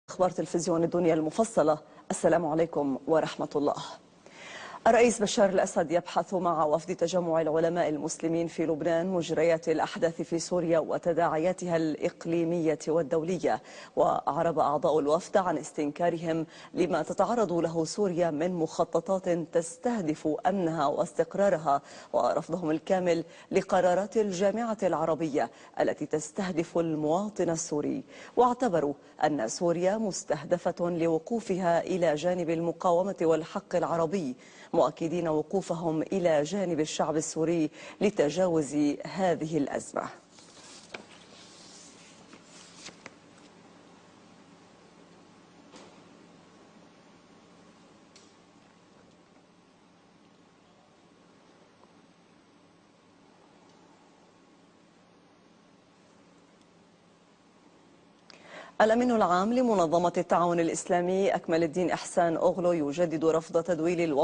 أخبار تلفزيون الدنيا المفصلة. السلام عليكم ورحمة الله. الرئيس بشار الأسد يبحث مع وفد تجمع العلماء المسلمين في لبنان مجريات الأحداث في سوريا وتداعياتها الإقليمية والدولية. وأعرب أعضاء الوفد عن استنكارهم لما تتعرض له سوريا من مخططات تستهدف أمنها واستقرارها، ورفضهم الكامل لقرارات الجامعة العربية التي تستهدف المواطن السوري. واعتبروا أن سوريا مستهدفة لوقوفها إلى جانب المقاومة والحق العربي، مؤكدين وقوفهم إلى جانب الشعب السوري لتجاوز هذه الأزمة. الأمين العام لمنظمة التعاون الإسلامي أكمل الدين إحسان أغلو يجدد رفض تدويل